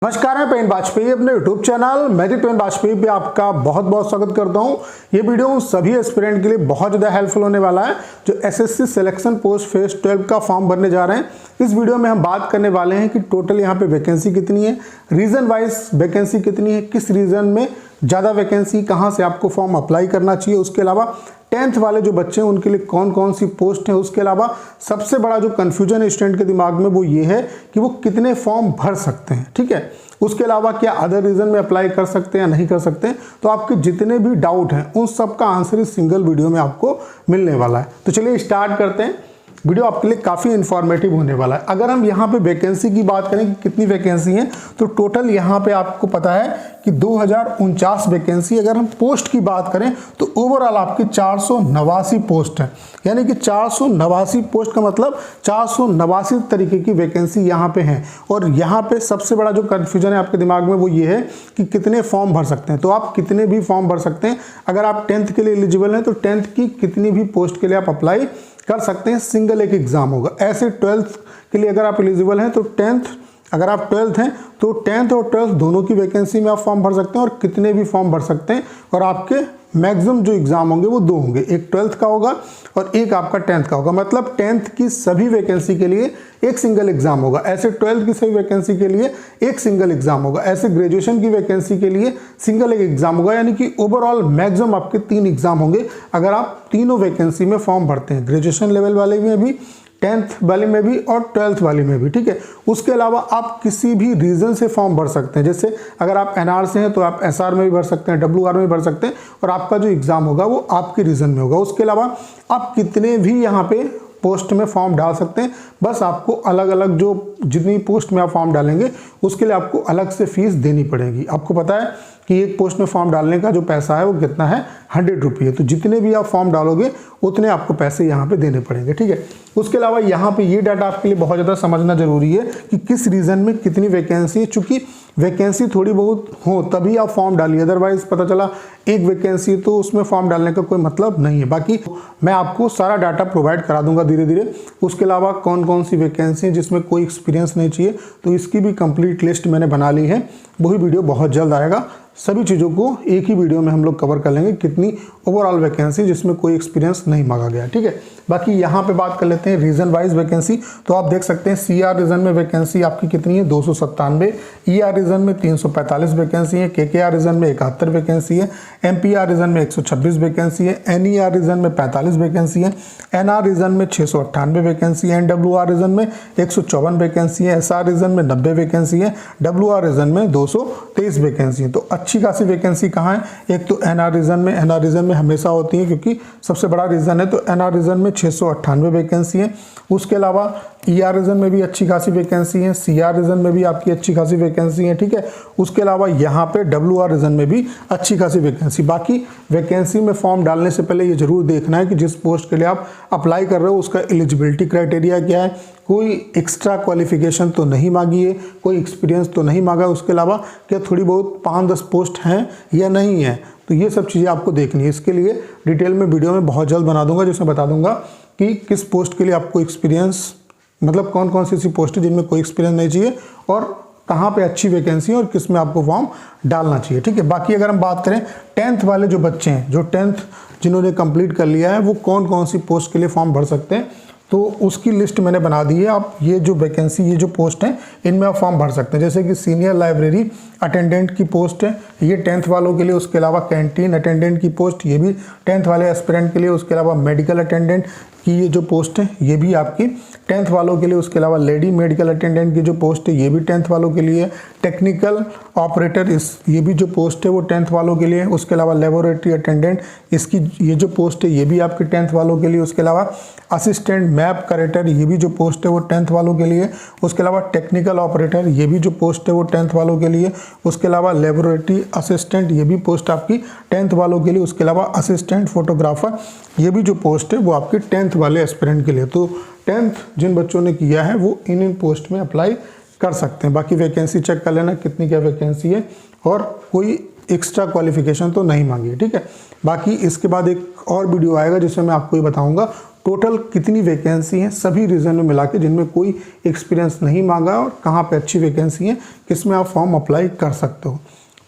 नमस्कार, मैं पेन वाजपेयी अपने YouTube channel magic pen Vajpayee पे आपका बहुत बहुत स्वागत करता हूं। ये वीडियो सभी एस्पिरेंट के लिए बहुत ज़्यादा हेल्पफुल होने वाला है जो एसएससी सिलेक्शन पोस्ट फेज 12 का फॉर्म भरने जा रहे हैं। इस वीडियो में हम बात करने वाले हैं कि टोटल यहाँ पे वैकेंसी कितनी है, रीजन वाइज वैकेंसी कितनी है, किस रीजन में ज़्यादा वैकेंसी, कहाँ से आपको फॉर्म अप्लाई करना चाहिए, उसके अलावा 10th वाले जो बच्चे हैं उनके लिए कौन कौन सी पोस्ट है, उसके अलावा सबसे बड़ा जो कन्फ्यूजन है स्टूडेंट के दिमाग में वो ये है कि वो कितने फॉर्म भर सकते हैं। ठीक है, उसके अलावा क्या अदर रीजन में अप्लाई कर सकते हैं या नहीं कर सकते हैं। तो आपके जितने भी डाउट हैं उन सब का आंसर इस सिंगल वीडियो में आपको मिलने वाला है। तो चलिए स्टार्ट करते हैं। वीडियो आपके लिए काफ़ी इन्फॉर्मेटिव होने वाला है। अगर हम यहाँ पे वैकेंसी की बात करें कि कितनी वैकेंसी है, तो टोटल यहाँ पे आपको पता है कि 2049 वैकेंसी। अगर हम पोस्ट की बात करें तो ओवरऑल आपकी 489 पोस्ट है, यानी कि 489 पोस्ट का मतलब 489 तरीके की वैकेंसी यहाँ पे है। और यहाँ पे सबसे बड़ा जो कन्फ्यूजन है आपके दिमाग में वो ये है कि कितने फॉर्म भर सकते हैं। तो आप कितने भी फॉर्म भर सकते हैं। अगर आप 10th के लिए एलिजिबल हैं तो 10th की कितनी भी पोस्ट के लिए आप अप्लाई कर सकते हैं। सिंगल एक एग्जाम होगा। ऐसे 12th के लिए अगर आप एलिजिबल हैं तो 10th, अगर आप 12th हैं तो 10th और 12th दोनों की वैकेंसी में आप फॉर्म भर सकते हैं और कितने भी फॉर्म भर सकते हैं। और आपके मैक्सिमम जो एग्जाम होंगे वो 2 होंगे, एक 12th का होगा और एक आपका 10th का होगा। मतलब 10th की सभी वैकेंसी के लिए एक सिंगल एग्जाम होगा। ऐसे 12th की सभी वैकेंसी के लिए एक सिंगल एग्जाम होगा। ऐसे ग्रेजुएशन की वैकेंसी के लिए सिंगल एक एग्जाम होगा। यानी कि ओवरऑल मैक्सिमम आपके 3 एग्जाम होंगे अगर आप तीनों वैकेंसी में फॉर्म भरते हैं, ग्रेजुएशन लेवल वाले में भी, 10th वाले में भी और 12th वाले में भी। ठीक है, उसके अलावा आप किसी भी रीजन से फॉर्म भर सकते हैं। जैसे अगर आप एनआर से हैं तो आप एसआर में भी भर सकते हैं, डब्ल्यूआर में भी भर सकते हैं और आपका जो एग्जाम होगा वो आपके रीजन में होगा। उसके अलावा आप कितने भी यहाँ पे पोस्ट में फॉर्म डाल सकते हैं। बस आपको अलग अलग जो जितनी पोस्ट में आप फॉर्म डालेंगे उसके लिए आपको अलग से फीस देनी पड़ेगी। आपको पता है कि एक पोस्ट में फॉर्म डालने का जो पैसा है वो कितना है, 100 रुपये। तो जितने भी आप फॉर्म डालोगे उतने आपको पैसे यहाँ पे देने पड़ेंगे। ठीक है, उसके अलावा यहाँ पे ये डाटा आपके लिए बहुत ज़्यादा समझना जरूरी है कि किस रीजन में कितनी वैकेंसी है। चूंकि वैकेंसी थोड़ी बहुत हो तभी आप फॉर्म डालिए, अदरवाइज पता चला एक वैकेंसी तो उसमें फॉर्म डालने का कोई मतलब नहीं है। बाकी मैं आपको सारा डाटा प्रोवाइड करा दूंगा धीरे धीरे। उसके अलावा कौन कौन सी वैकेंसी है जिसमें कोई एक्सपीरियंस नहीं चाहिए, तो इसकी भी कंप्लीट लिस्ट मैंने बना ली है। वही वीडियो बहुत जल्द आएगा। सभी चीज़ों को एक ही वीडियो में हम लोग कवर कर लेंगे, कितनी ओवरऑल वैकेंसी जिसमें कोई एक्सपीरियंस नहीं मांगा गया। ठीक है, बाकी यहाँ पे बात कर लेते हैं रीजन वाइज वैकेंसी। तो आप देख सकते हैं सीआर रीजन में वैकेंसी आपकी कितनी है, 297। ईआर रीजन में 345 वैकेंसी है। केकेआर रीजन में 71 वैकेंसी है। एमपीआर रीजन में 126 वैकेंसी है। एनईआर रीजन में 45 वैकेंसी है। एनआर रीजन में 698 वैकेंसी है। एनडब्ल्यूआर रीजन में 154 वैकेंसी है। एसआर रीजन में 90 वैकेंसी है। डब्ल्यूआर रीजन में 223 वैकेंसी है। तो अच्छी खासी वैकेंसी कहाँ है, एक तो एनआर रीजन में। एनआर रीजन में हमेशा होती है क्योंकि सबसे बड़ा रीजन है, तो एनआर रीजन में 698 वैकेंसी है। उसके अलावा ईआर रीजन में भी अच्छी खासी वैकेंसी है। सीआर रीजन में भी आपकी अच्छी खासी वैकेंसी है। ठीक है, उसके अलावा यहाँ पे डब्ल्यूआर रीजन में भी अच्छी खासी वैकेंसी। बाकी वैकेंसी में फॉर्म डालने से पहले ये जरूर देखना है कि जिस पोस्ट के लिए आप अप्लाई कर रहे हो उसका एलिजिबिलिटी क्राइटेरिया क्या है, कोई एक्स्ट्रा क्वालिफिकेशन तो नहीं मांगी है, कोई एक्सपीरियंस तो नहीं मांगा, उसके अलावा क्या थोड़ी बहुत 5-10 पोस्ट हैं या नहीं है। तो ये सब चीज़ें आपको देखनी है। इसके लिए डिटेल में वीडियो में बहुत जल्द बना दूंगा जिसमें बता दूंगा कि किस पोस्ट के लिए आपको एक्सपीरियंस, मतलब कौन कौन सी ऐसी पोस्ट है जिनमें कोई एक्सपीरियंस नहीं चाहिए और कहाँ पे अच्छी वैकेंसी है और किस में आपको फॉर्म डालना चाहिए। ठीक है, बाकी अगर हम बात करें 10th वाले जो बच्चे हैं, जो 10th जिन्होंने कंप्लीट कर लिया है, वो कौन कौन सी पोस्ट के लिए फॉर्म भर सकते हैं, तो उसकी लिस्ट मैंने बना दी है। आप ये जो वैकेंसी, ये जो पोस्ट हैं इनमें आप फॉर्म भर सकते हैं। जैसे कि सीनियर लाइब्रेरी अटेंडेंट की पोस्ट है, ये 10th वालों के लिए। उसके अलावा कैंटीन अटेंडेंट की पोस्ट, ये भी 10th वाले एस्पिरेंट के लिए। उसके अलावा मेडिकल अटेंडेंट की ये जो पोस्ट है ये भी आपकी 10th वालों के लिए। उसके अलावा लेडी मेडिकल अटेंडेंट की जो पोस्ट है ये भी 10th वालों के लिए। टेक्निकल ऑपरेटर ये भी जो पोस्ट है वो 10th वालों के लिए। उसके अलावा लेबोरेटरी अटेंडेंट, इसकी ये जो पोस्ट है ये भी आपके 10th वालों के लिए। उसके अलावा असिस्टेंट मैप करेक्टर, ये भी जो पोस्ट है वो 10th वालों के लिए। उसके अलावा टेक्निकल ऑपरेटर, ये भी जो पोस्ट है वो 10th वालों के लिए। उसके अलावा लेबोरेटरी असिस्टेंट, ये भी पोस्ट आपकी 10th वालों के लिए। उसके अलावा असिस्टेंट फोटोग्राफर, ये भी जो पोस्ट है वो आपके 10th वाले एस्पिरेंट के लिए। तो 10th जिन बच्चों ने किया है वो इन पोस्ट में अप्लाई कर सकते हैं। बाकी वैकेंसी चेक कर लेना कितनी क्या वैकेंसी है और कोई एक्स्ट्रा क्वालिफिकेशन तो नहीं मांगी है। ठीक है, बाकी इसके बाद एक और वीडियो आएगा जिसमें मैं आपको ये बताऊंगा टोटल कितनी वैकेंसी हैं सभी रीजन में मिला के, जिनमें कोई एक्सपीरियंस नहीं मांगा और कहाँ पे अच्छी वैकेंसी है, किसमें आप फॉर्म अप्लाई कर सकते हो।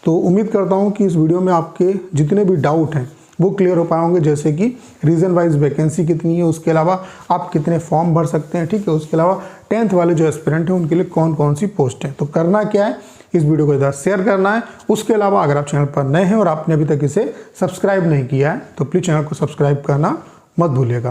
तो उम्मीद करता हूँ कि इस वीडियो में आपके जितने भी डाउट हैं वो क्लियर हो पाए होंगे, जैसे कि रीजन वाइज वैकेंसी कितनी है, उसके अलावा आप कितने फॉर्म भर सकते हैं, ठीक है, उसके अलावा 10th वाले जो एस्पिरेंट हैं उनके लिए कौन कौन सी पोस्ट है। तो करना क्या है, इस वीडियो को इधर शेयर करना है। उसके अलावा अगर आप चैनल पर नए हैं और आपने अभी तक इसे सब्सक्राइब नहीं किया है तो प्लीज़ चैनल को सब्सक्राइब करना मत भूलिएगा।